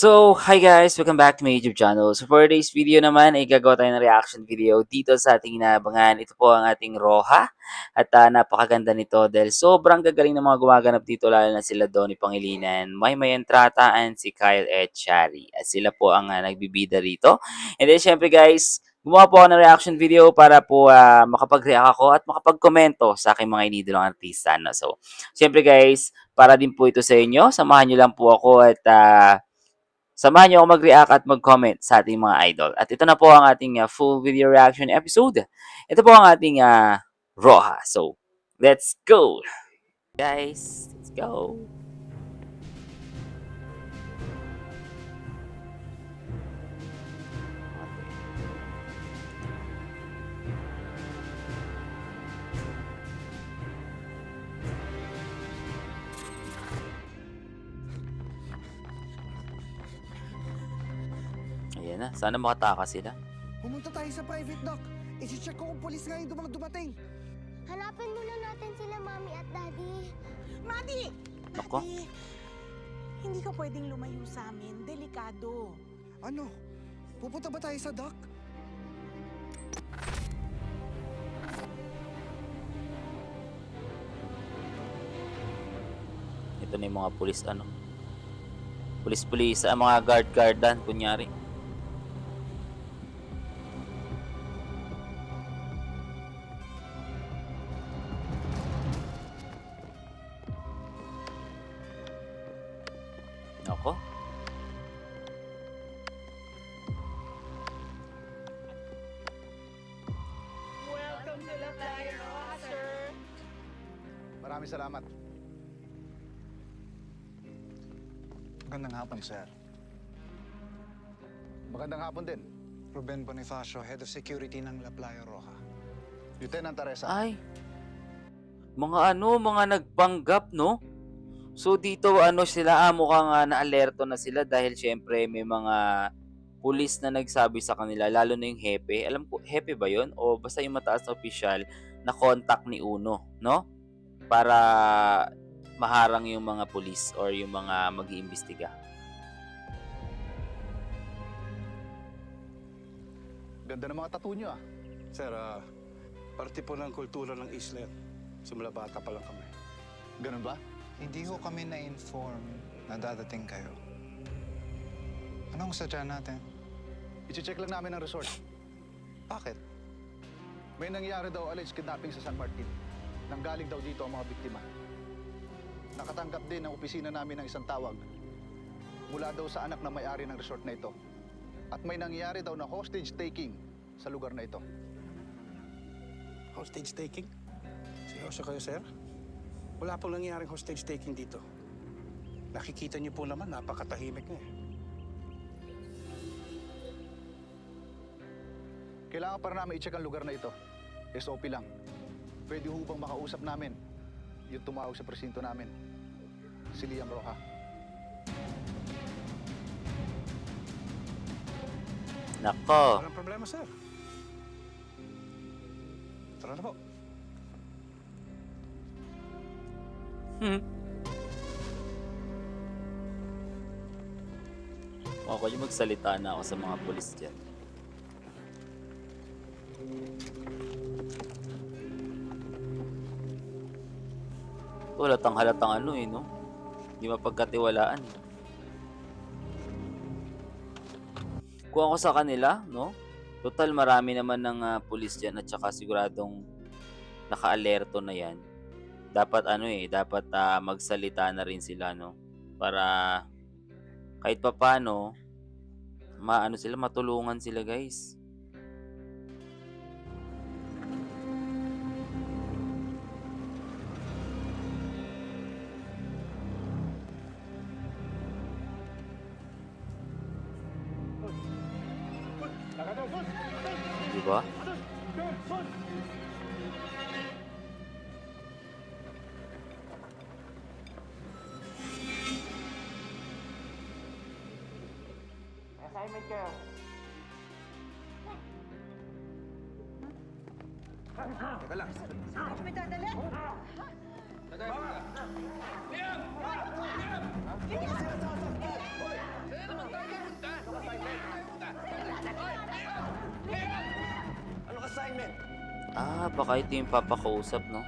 So, hi guys! Welcome back to my YouTube channel. So, for today's video naman ay gagawa tayo ng reaction video dito sa ating inaabangan. Ito po ang ating Roja at napakaganda nito dahil sobrang gagaling ng mga gumaganap dito lalo na sila Donnie Pangilinan, Maymay Entrata and si Kyle Echari. At sila po ang nagbibida rito. And then syempre guys, gumawa po ako ng reaction video para po makapag-react ako at makapag-komento sa aking mga inidolong artista. No? So, syempre guys, para din po ito sa inyo, samahan nyo lang po ako at samahan niyo ako mag-react at mag-comment sa ating mga idol. At ito na po ang ating full video reaction episode. Ito po ang ating Roja. So, let's go! Guys, let's go! Ayan na, sana makatakas sila. Pumunta tayo sa private dock. I-check ko kung polis nga yung dumating. Hanapin muna natin sila, Mami at Daddy. Madi! Nako. Madi, hindi ka pwedeng lumayo sa amin. Delikado. Ano? Pupunta ba tayo sa dock? Ito na yung mga pulis, pulis-pulis, mga guard-guardan, kunyari. Nako. Welcome to the flyer, sir. Maraming salamat. Magandang hapon, sir. Magandang hapon din. Ruben Bonifacio, Head of Security ng La Playa Roja. Lieutenant Teresa. Ay. Mga nagpanggap, no? So dito sila mukhang na-alerto na sila dahil syempre may mga pulis na nagsabi sa kanila lalo na yung hepe. Alam ko hepe ba 'yon o basta yung mataas na opisyal na contact ni Uno, no? Para maharang yung mga pulis or yung mga mag-iimbestiga. Ganda ng mga tattoo nyo ah. Sir, parte po ng kultura ng isla. Simula bata pa lang kami. Ganun ba? Hindi ho kami na-inform na dadating kayo. Anong sadya natin? I-check lang namin ang resort. Bakit? May nangyari daw alleged kidnapping sa San Martin. Nanggaling daw dito ang mga biktima. Nakatanggap din ang opisina namin ng isang tawag mula daw sa anak na may-ari ng resort na ito. At may nangyari daw na hostage taking sa lugar na ito. Hostage taking? Seryoso kayo, sir? Wala pong nangyaring hostage taking dito. Nakikita niyo po naman, napakatahimik na eh. Kailangan para namin i-check ang lugar na ito. SOP lang. Pwede ho bang makausap namin yung tumawag sa presinto namin? Si Liam Roja. Nako. Walang problema, sir. Tara na po. Ako yung magsalita na ako sa mga pulis dyan. Halatang no? Hindi mapagkatiwalaan. Kung ako sa kanila, no? Total marami naman ng pulis dyan at saka siguradong naka-alerto na yan. Dapat dapat magsalita na rin sila, no? Para kahit papaano matulungan sila, guys. Diba? Assignment kayo. Teka lang. May dadala? Tagay mo na. Hindi ka sila sasaktan! Kaya naman tayo Baka ito yung papakausap, no?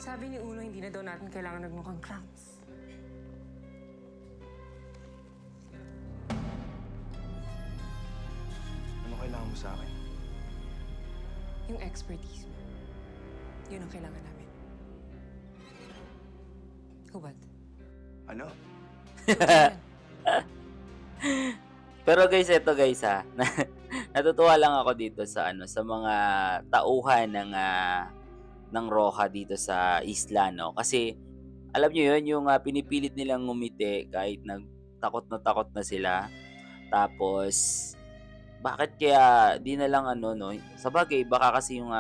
Sabi ni Uno, hindi na daw natin kailangan nagmukhang clowns. Ano kailangan mo sa akin? Yung expertise mo. Yun ang kailangan namin. Hubad. Ano? Pero guys, eto guys ha. Natutuwa lang ako dito sa ano, sa mga tauhan ng Roja dito sa isla, no? Kasi alam niyo yun, yung pinipilit nilang ngumiti kahit takot na sila. Tapos bakit kaya di na lang ano, no? Sabagay baka kasi yung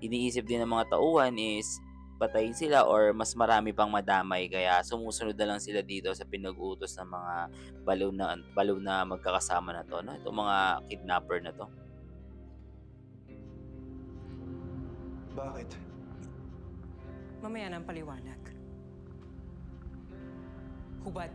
iniisip din ng mga tauhan is patayin sila or mas marami pang madamay, kaya sumusunod na lang sila dito sa pinag-utos ng mga baliw na magkakasama na to, no? Itong mga kidnapper na to. Bakit? Mamaya na ang paliwanag. Hubad.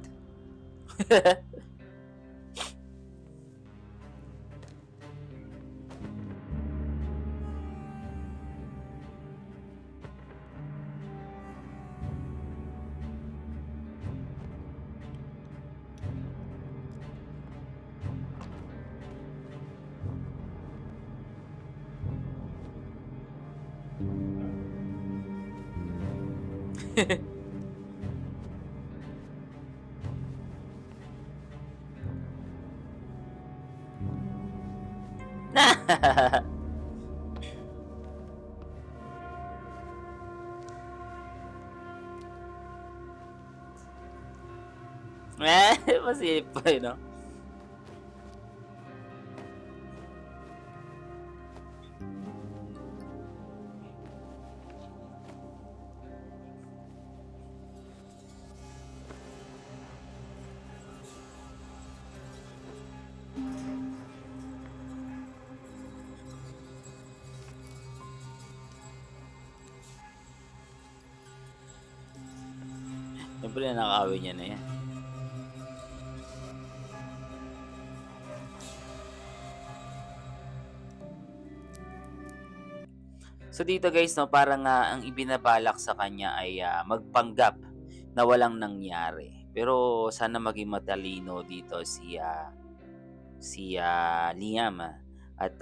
Masilip pa yun, no? Siyempre nakakawin niya na yan. So dito guys, no, parang ang ibinabalak sa kanya ay magpanggap na walang nangyari. Pero sana maging matalino dito si Liam. At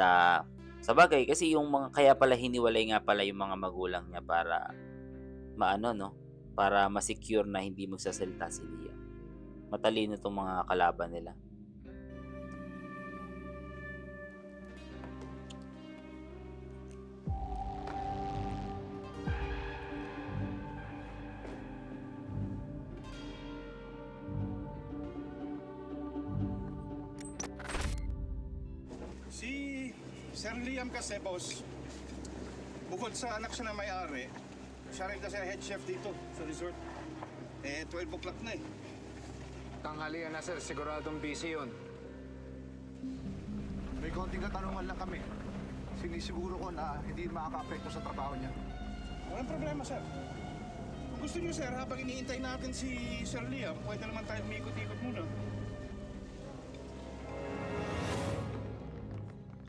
sa bagay kasi yung mga kaya pala hiniwalay nga pala yung mga magulang niya para maano, no, para ma-secure na hindi magsasalita si Liam. Matalino tong mga kalaban nila. Si Sir Liam kasi, boss, bukod sa anak siya na may-ari, siya rin kasi head chef dito sa resort. 12 o'clock na eh. Tanghalian na sir, siguradong busy yun. May konting katanungan lang kami. Sinisiguro ko na hindi makaka-apekto sa trabaho niya. Walang problema, sir. Kung gusto niyo, sir, habang iniintay natin si Sir Liam, pwede naman tayo umikot-ikot muna.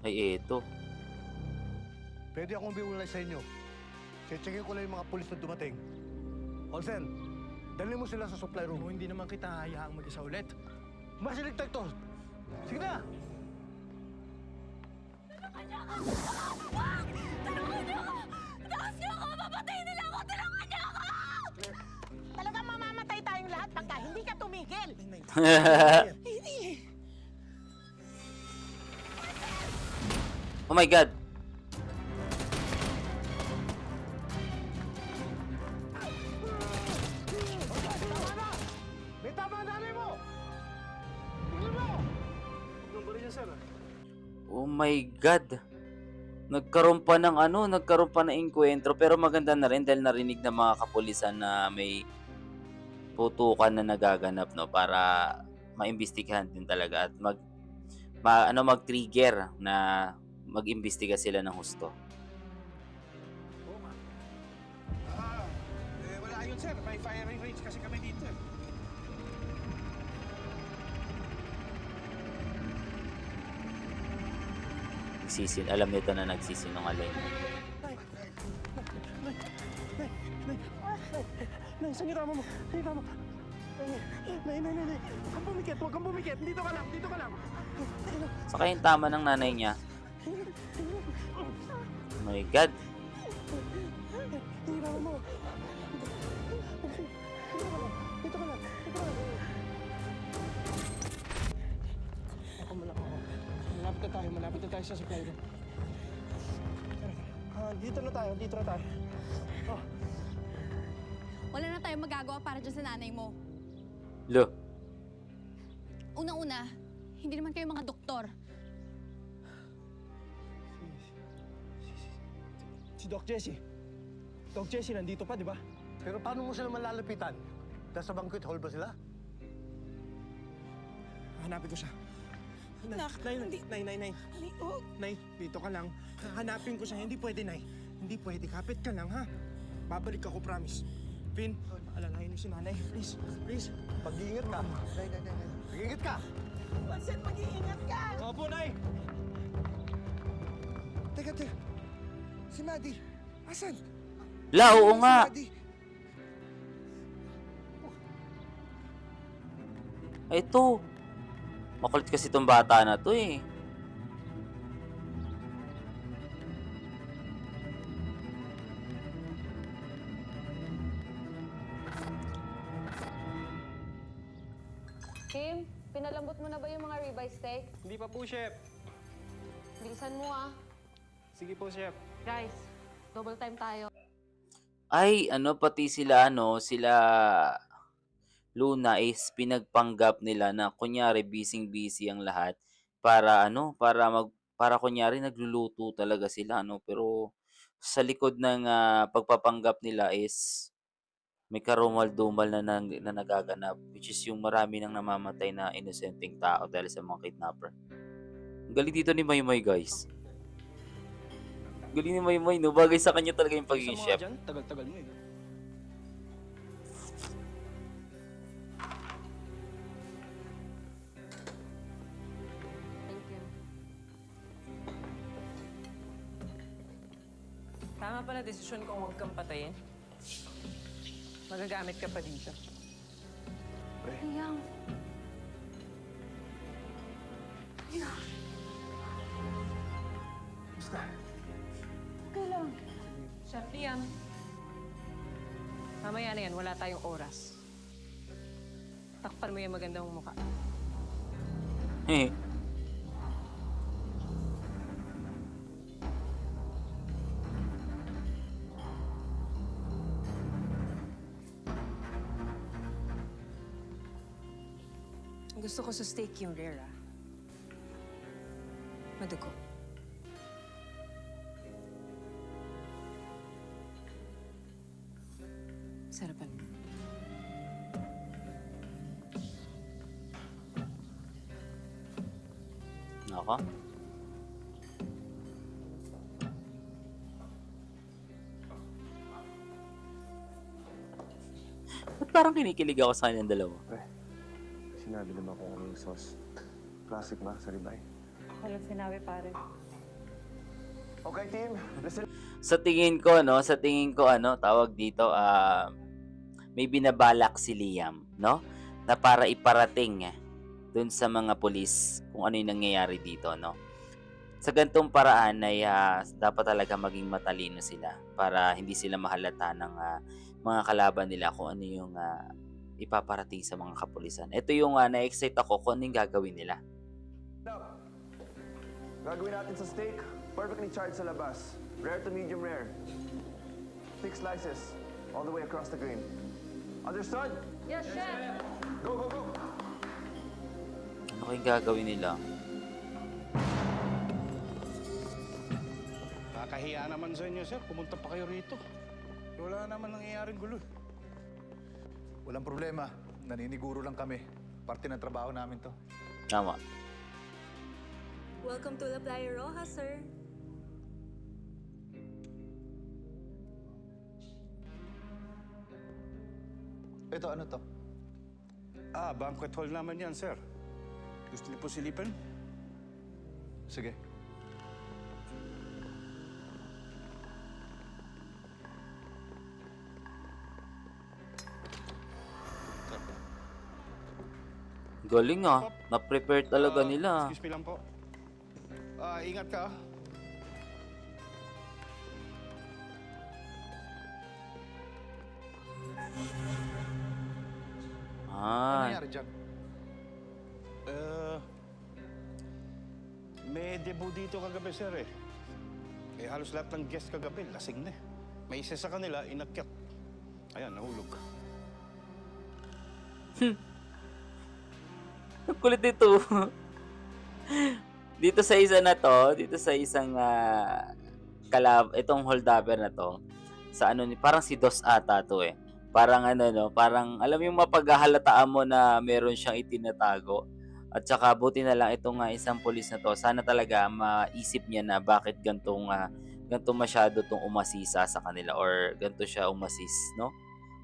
Ay eto. Pwede akong biulay sa inyo. Checkin ko lang yung mga pulis na dumating. Olsen, dali mo sila sa supply room. Hindi naman kita hayaang mag-isa ulit. Masiligtag to. Sige na! Talagang mamamatay tayong lahat pagka hindi ka tumigil. Oh my God. May tama ang nanay mo! Tingnan mo! Huwag nang niya, sir. Oh my God. Nagkaroon pa ng engkwentro, pero maganda na rin dahil narinig ng mga kapulisan na may putukan na nagaganap, no, para maimbestigahan din talaga at mag-trigger na mag-imbestiga sila ng husto. Wala yun, sir. May firing range kasi kami dito. Alam nito na nagsisinungaling. Nay, saan yung tama mo? Saan yung tama? Nay. Huwag kang pumikit, huwag kang pumikit. Dito ka lang. Saka yung tama ng nanay niya. Oh my God. Saan yung tama mo? Dito ka lang. Ako muna ako. Malapit na tayo sa supply room. Dito na tayo. Oh. Wala na tayong magagawa para dyan sa nanay mo. Lo, Unang-una, hindi naman kayo mga doktor. Si Doc Jessie. Doc Jessie nandito pa, di ba? Pero paano mo sila malalapitan? Nasa banquet hall ba sila? Hanapin ko siya. Nay, dito ka lang. Hanapin ko siya. Hindi pwede, Nay. Hindi pwede. Kapit ka lang, ha? Babalik ako, promise. Vin, alalahin niyo si nanay. Please. Mag-iingat ka. Nay. Mag-iingat ka. Vincent, mag-iingat ka! Opo, Nay. Teka. Si Maddie. Asan? la, oo nga. Si Maddie. Ito. Makulit kasi itong bata na to eh. Kim, pinalambot mo na ba yung mga ribeye steak? Hindi pa po, Chef. Bilisan mo ah. Sige po, Chef. Guys, double time tayo. Ay, pati sila, sila Luna is pinagpanggap nila na kunyari busy ang lahat para para kunyari nagluluto talaga sila, pero sa likod ng pagpapanggap nila is may karumal-dumal na nagaganap, which is yung marami nang namamatay na inosenteng tao dahil sa mga kidnapper. Ang galing dito ni Maymay, guys. Galing ni Maymay, no? Bagay sa kanya talaga yung pagiging chef. Tagal-tagal mo eh. Thank you. Tama pala desisyon kung huwag kang patayin. Magagamit ka pa dito. Liam. Chef Liam. Mamaya na yan, wala tayong oras. Takpan mo yung magandang mukha. Gusto ko sa steak yung rare, ah. Madugo. Sarapan mo. Ako? Ba't parang kinikilig ako sa kanilang dalawa? Sinabi naman kung ano yung sauce. Classic ba sa ribeye? Walang sinabi, pare. Okay, team. Listen. Sa tingin ko, tawag dito, may binabalak si Liam, no? Na para iparating dun sa mga pulis kung ano yung nangyayari dito, no? Sa gantong paraan ay dapat talaga maging matalino sila para hindi sila mahalata ng mga kalaban nila kung ano yung ipaparating sa mga kapulisan. Ito yung na-excite ako kung ano yung gagawin nila. Gagawin natin sa steak. Perfectly charred sa labas. Rare to medium rare. 6 slices. All the way across the grain. Understood? Yes, chef! Go! Ano kayong gagawin nila? Nakakahiya naman sa inyo, sir. Pumunta pa kayo rito. Wala naman nangyayaring gulo. Walang problema. Naniniguro lang kami. Parte ng trabaho namin to. Tama. Welcome to La Playa Roja, sir. Ito, ano to? Banquet hall naman yan, sir. Gusto niyo po silipin? Sige. Galing ah. Na-prepare talaga nila. Excuse me lang po. Ingat ka. Ano Ah, nangyari dyan? May debut dito kagabi, sir eh. Halos lahat ng guest kagabi, lasing na eh. May isa sa kanila, inakyat. Ayan, nahulog. ang kulit nito. Dito sa isa na to, dito sa isang itong holdapper na to, sa ano ni parang si Dos ata to eh. Parang ano no, parang alam mo yung mapaghahalataan mo na meron siyang itinatago. At saka buti na lang itong isang pulis na to, sana talaga maisip niya na bakit ganto masyado tong umasisa sa kanila or ganto siya umasis, no?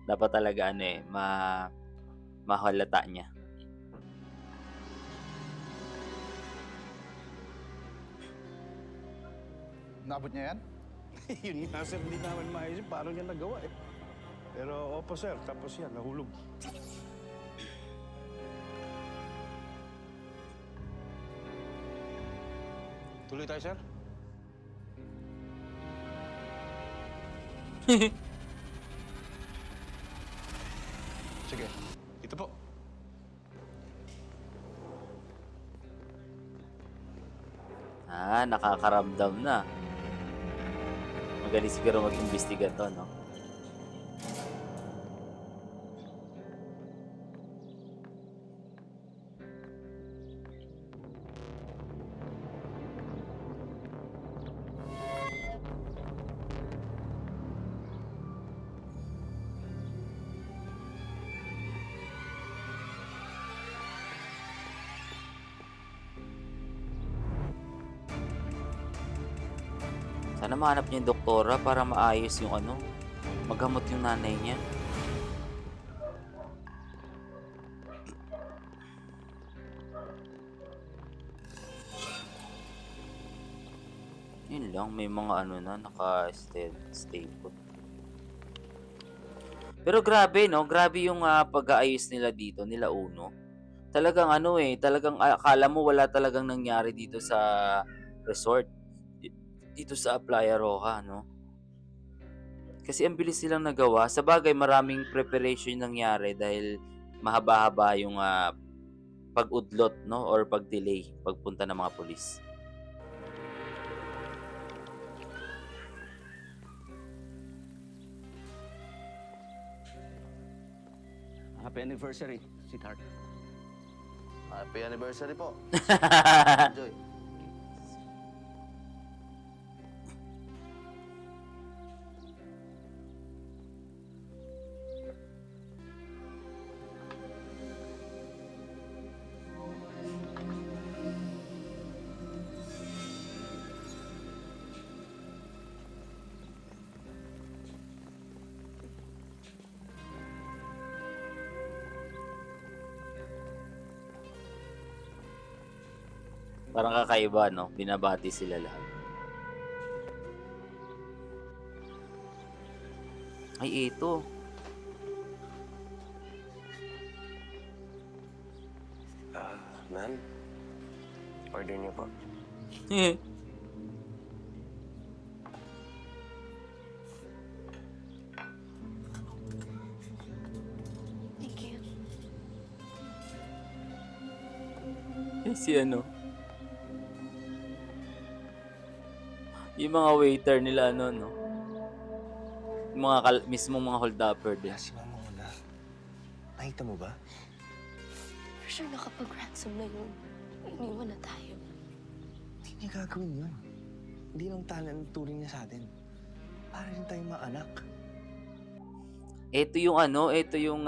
Dapat talaga ano eh, mahalata niya. Naabot niya yan? Yun nga, sir, hindi namin maisip paano niya nagawa eh. Pero opo, sir, tapos yan, nahulog. Tuloy tayo, sir. Sige. Ito po. Nakakaramdam na. Magaling siguro mag-imbestiga to, no? Sana mahanap niya yung doktora para maayos yung ano, magamot yung nanay niya. Yun lang, may mga ano na, naka-stay put. Pero grabe, no? Grabe yung pag-aayos nila dito, nila Uno. Talagang ano eh, talagang akala mo wala talagang nangyari dito sa resort. Dito sa Playa Roja, no? Kasi ang bilis silang nagawa. Sa bagay, maraming preparation nangyari dahil mahaba-haba yung pag-udlot, no? Or pag-delay, pagpunta ng mga pulis. Happy anniversary, sweetheart. Happy anniversary po. Enjoy. Parang kakaiba, no? Binabati sila lahat. Ay, ito. Ma'am, order niyo po. Thank you. Si ano? Yung mga waiter nila, ano, no? Yung mga mismong mga hold-upper din. Si Mama muna. Nakita mo ba? For sure nakapag-ransom na yun. Iniwan na tayo. Hindi niya gagawin yun. Hindi lang talent ang turing niya sa atin. Para rin tayong mga anak. Ito yung ano, ito yung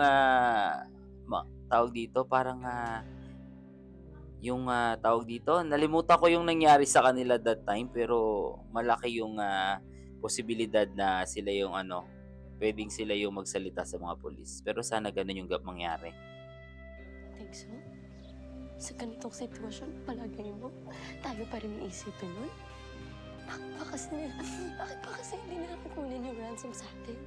tawag dito, parang yung, tawag dito, nalimutan ko yung nangyari sa kanila that time, pero malaki yung, posibilidad na sila yung ano, puwedeng sila yung magsalita sa mga pulis. Pero sana gano'n yung mangyari. Think so? Sa ganitong sitwasyon, palagay mo, tayo pa rin iisipin nun? Bakit ba kasi hindi nila kukunin yung ransom sa atin?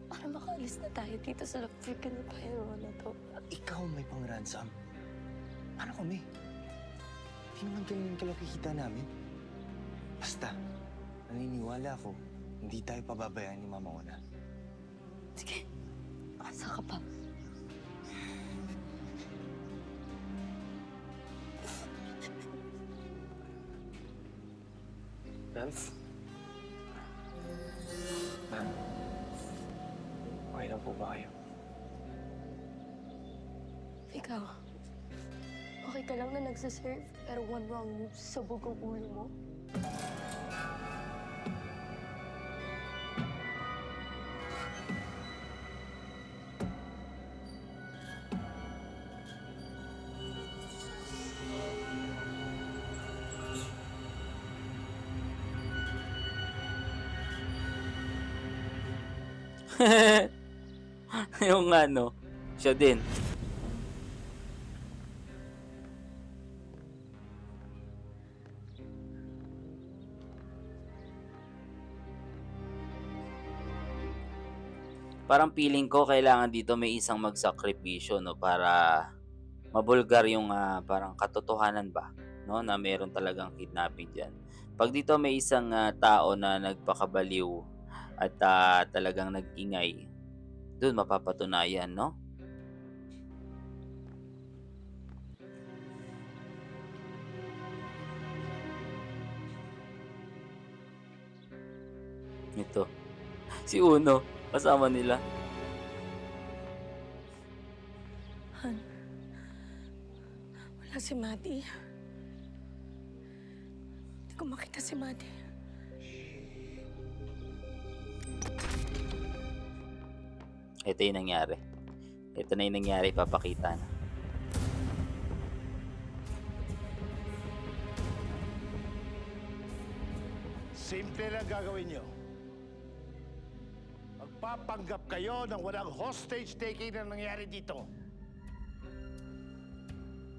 Para makaalis na tayo dito sa freaking pyro na to. Ikaw may pang-ransom. Paano kami? Hindi naman ganyan kalakikita namin. Basta, naniniwala ako, hindi tayo pababayaan ni Mama Ona. Sige, asa ka pa? Ralph? Ma'am, okay lang po ba kayo? Ikaw, okay ka lang na nagsiserve, pero one wrong move, sabog ang ulo mo? Yung ano, siya din. Parang feeling ko kailangan dito may isang magsakripisyo 'no, para mabulgar yung, parang katotohanan ba 'no, na meron talagang kidnapping diyan. 'Pag dito may isang, tao na nagpakabaliw at, talagang nag-ingay, dun mapapatunayan 'no? Ito, si Uno kasama nila. Han, wala si Maddie. Hindi ko makita si Maddie. Ito yung nangyari. Ito na yung nangyari, papakita na. Simple lang gagawin nyo. Magpapanggap kayo ng walang hostage taking na nangyari dito.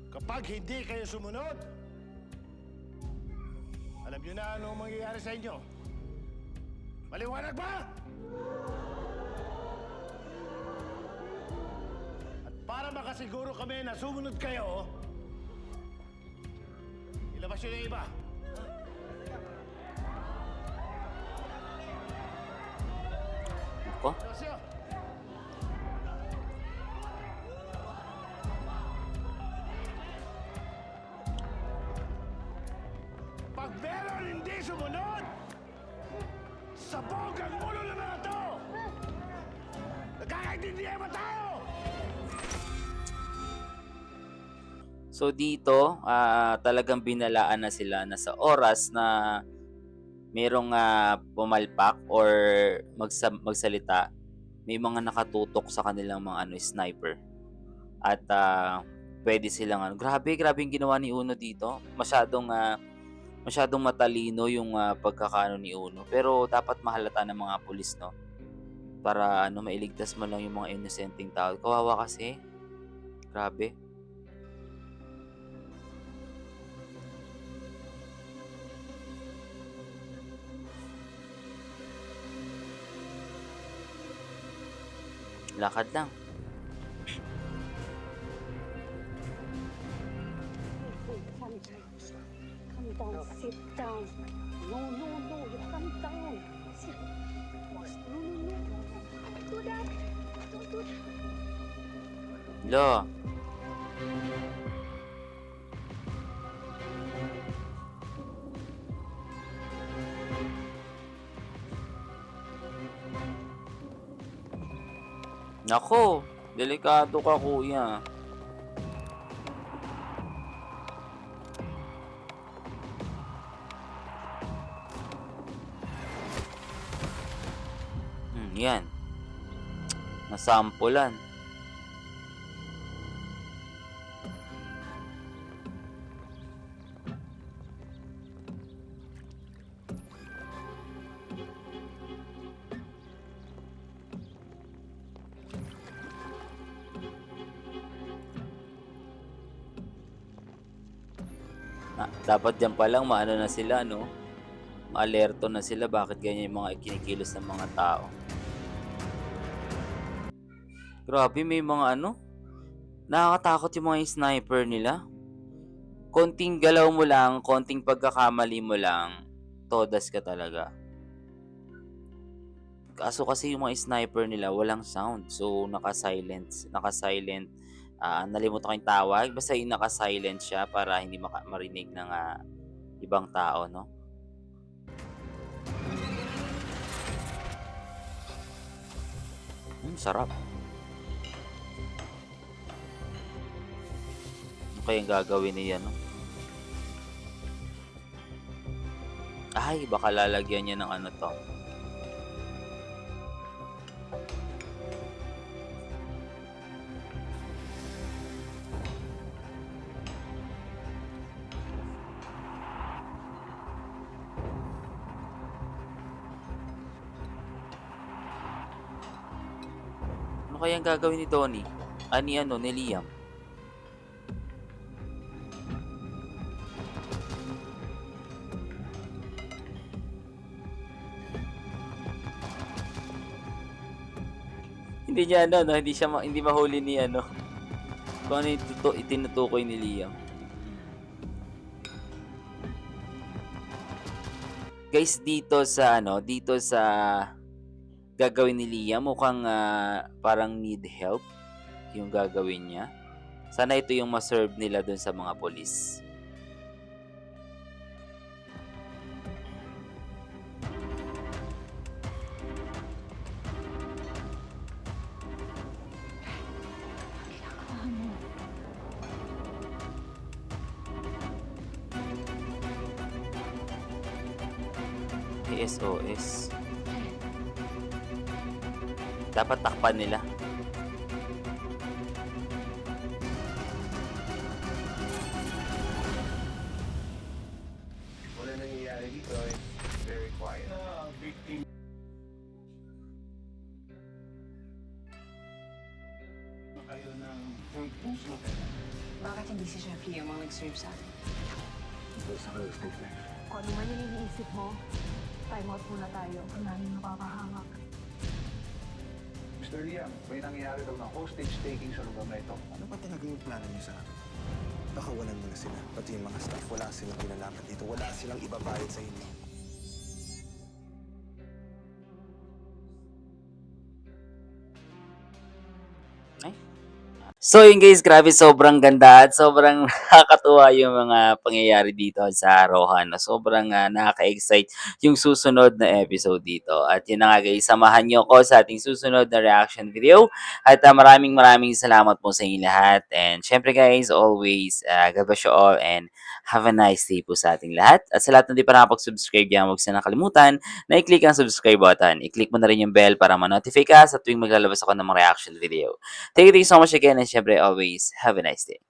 Kapag hindi kayo sumunod, alam nyo na ano mangyayari sa inyo. Maliwanag ba? At para makasiguro kami na sumunod kayo, ilabas nyo na yung iba. Ako? Ilabas nyo. Pag meron hindi sumunod, sabog ang ulo ng mga to! Nagkakaintindihan ba tayo? So dito, talagang binalaan na sila na sa oras na merong, pumalpak or magsalita, may mga nakatutok sa kanilang mga sniper. At, puwede silang grabe yung ginawa ni Uno dito. Masyadong matalino yung, pagkakaano ni Uno. Pero dapat mahalata ng mga pulis 'no, para mailigtas man lang yung mga inosenteng tao. Kawawa kasi, grabe. Lakad lang. Come down, sit down. No, you come down. Sit. No. Don't do that. Don't do that. Hala. Naku, delikado ka kuya. Yan. Nasampulan. Dapat diyan pa lang maano na sila 'no, maalerto na sila bakit ganyan yung mga kinikilos ng mga tao. Grabe may mga ano, nakakatakot yung mga sniper nila. Konting galaw mo lang, konting pagkakamali mo lang, todas ka talaga. Kaso kasi yung mga sniper nila walang sound. So naka-silent, nalimutan ko yung tawag, basta yung naka-silent siya para hindi marinig ng, ibang tao 'no. Sarap. Ano kayang gagawin niya 'no? Ay, baka lalagyan niya ng ano 'to. Ano kayang gagawin ni Donnie? Ni Liam? Hindi niya ano 'no, hindi mahuli ni ano, kung ano yung itinutukoy ni Liam. Guys, dito sa gagawin ni Liam mukhang, parang need help yung gagawin niya. Sana ito yung ma-serve nila dun sa mga pulis. SOS. Dapat takpan nila. Wala nangyayari dito. It's very quiet. Victim. Kayo ng puso. Bakit hindi si Chef Liam ang nag-serve sa atin? Kung ano man yung iniisip mo, time out muna tayo. Kung namin napapahangak. Mr. Liam, may nangyayari daw ng hostage taking sa lugar na ito. Ano pa talaga yung plano niyo sa akin? Nakawalan mo na sila. Pati yung mga staff, wala silang kinalaman dito. Wala silang ibabayad sa inyo. So yun guys, grabe sobrang ganda at sobrang nakakatuwa yung mga pangyayari dito sa Rohan. Sobrang nakaka-excite yung susunod na episode dito. At yun na nga guys, samahan nyo ko sa ating susunod na reaction video. At maraming salamat po sa inyo lahat. And syempre guys, always, God bless you all and have a nice day po sa ating lahat. At sa lahat na di pa nakapag-subscribe yan, huwag sa nakalimutan na i-click ang subscribe button. I-click mo na rin yung bell para ma-notify ka sa tuwing maglalabas ako ng mga reaction video. Thank you so much again and syempre always have a nice day.